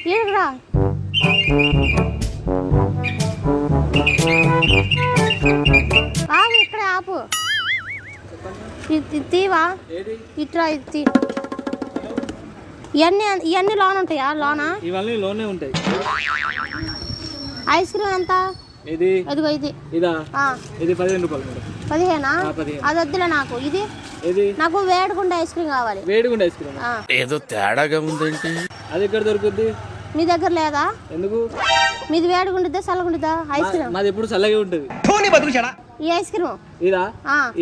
ఈడరా ఆగు, ఇక్కడే ఆపు. తీవా ఇట్రా, ఇది ఇవన్నీ లోన్ ఉంటాయా? లోనా? ఇవన్నీ లోనే ఉంటాయి. ఐస్ క్రీమ్ ఎంత? ఇది అదిగో ఇది. ఇదా? ఇది 15 రూపాయలు మేడం. 15? అది వద్దులే నాకు. ఇది నాకు వేడిగుండే ఐస్ క్రీమ్ కావాలి. వేడిగుండే ఐస్ క్రీమ్ ఏదో తేడాగా ఉందేంటి? అది ఎక్కడ దొరుకుద్ది? మీ దగ్గర లేదా? ఎందుకు? మీది వేడిగుండిద్దా చల్లగుండిద్దా ఐస్ క్రీమ్? మాది ఎప్పుడు చల్లగా ఉంటుంది. ఈ ఐస్ క్రీమ్ ఇదా?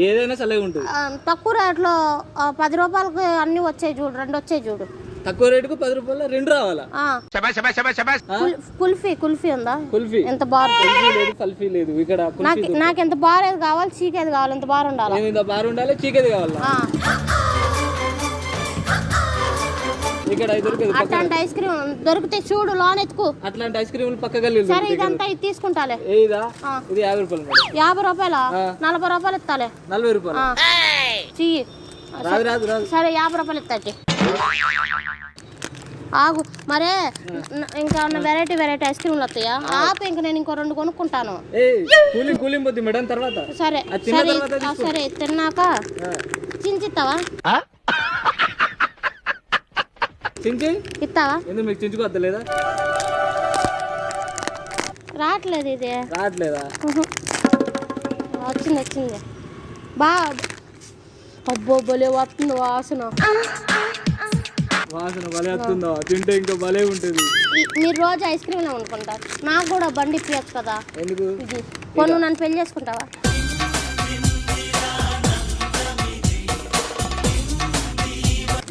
ఏదైనా చల్లగా ఉంటుంది. తక్కువ రేట్లో 10 రూపాయలకి అన్ని వచ్చాయి చూడు, 2 వచ్చాయి చూడు. తక్కువ రేటుకు 10 రూపాయలు 2 రావాలా? కుల్ఫీ ఉందా? కుల్ఫీ ఎంత బార్ లేదు, కుల్ఫీ లేదు ఇక్కడ. నాకు ఎంత బారేది కావాలి, చీకేది కావాలి. ఎంత బార్ ఉండాలి? ఇంత బార్ ఉండాలి, చీకేది కావాలా? ఇక్కడ అట్లాంటి ఐస్ క్రీమ్ దొరికితే చూడు, లోన్ ఎత్తుకు. అట్లాంటి ఐస్ క్రీమ్ పక్క గల్లీ. సరే, ఇదంతా ఇది తీసుకుంటాలే. ఇదా? ఇది 50 రూపాయలు మేడం. 50 రూపాయలా? 40 రూపాయలు ఇస్తాలే. 40 రూపాయలు చెయ్యి. రాదు. సరే, 50 రూపాయలు ఇస్తాకి. ఆగు మరే, ఇంకా వెరైటీ ఐస్ క్రీమ్లు వస్తాయా? ఆపు, ఇంక నేను ఇంకో 2 కొనుక్కుంటాను. కూలింగ్ పోద్ది మేడం తర్వాత. సరే సరే, తిన్నాక చించిస్తావా? చించి ఇస్తావా? ఎందుకు మీకు చించుకోవద్దా? రావట్లేదు. ఇది రావట్లేదా? వచ్చింది బా. అబ్బో, భలే వస్తుంది వాసన భలే వస్తుందా? తింటే ఇంకా భలే ఉంటుంది. మీరు రోజు ఐస్ క్రీమ్ అనుకుంటారు. నాకు కూడా బండి ఇప్పియచ్చు కదా. ఎందుకు? ఇది కొను, నన్ను పెళ్లి చేసుకుంటావా?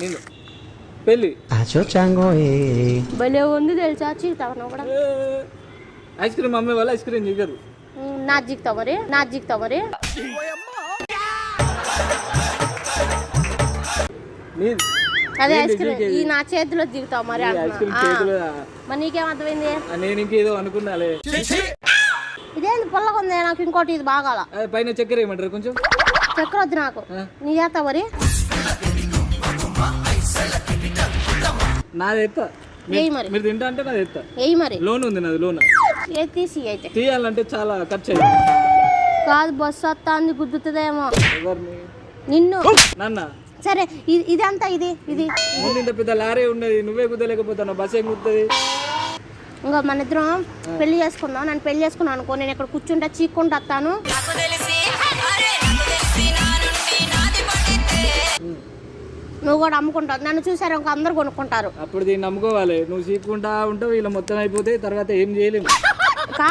నేను పెళ్ళి భలే ఉంది తెలుసా? చీకుతావా నువ్వు కూడా? ఐస్ క్రీమ్ అమ్మే వాళ్ళు ఐస్ క్రీమ్ దిగరు. నా జీకుతావు మరి. అదే ఐస్ క్రీమ్ ఈ నా చేతిలో దిగుతావు మరి. మరి నీకేం అర్థమైంది? నేను ఇంకేదో అనుకున్నాలే. ఇదేంది పుల్లగా ఉంది? నాకు ఇంకోటి ఇది బాగాల. పైన చక్కెర ఏమంటారు? కొంచెం చక్కెర వద్దు నాకు. నీ చేస్తా మరి. నాది ఎత్తా. మీరు తింటా అంటే నాది ఎత్తా. మరి లోన్ ఉంది నాది. లోన్ తీసి అయితే తీయాలంటే చాలా ఖర్చు అయింది. కాదు, బస్సు వస్తుంది, గుద్దుతుందేమో నిన్ను. నాన్న సరే, ఇదంతా ఇది ముందు ఇంత పెద్ద లారీ ఉన్నది, నువ్వే కుదలేకపోతావు, బస్ ఏం కుదుతుంది? ఇంకా మన ఇద్దరం పెళ్లి చేసుకుందాం. నన్ను పెళ్లి చేసుకున్నాను అనుకో, నేను ఇక్కడ కూర్చుంటా, చీక్కుంటూ వస్తాను. నువ్వు కూడా అమ్ముకుంటావు. నన్ను చూసారు ఇంకో అందరు కొనుక్కుంటారు. అప్పుడు దీన్ని అమ్ముకోవాలి. నువ్వు చీక్కుంటా ఉంటావు, ఇలా మొత్తం అయిపోతే తర్వాత ఏం చేయలేము.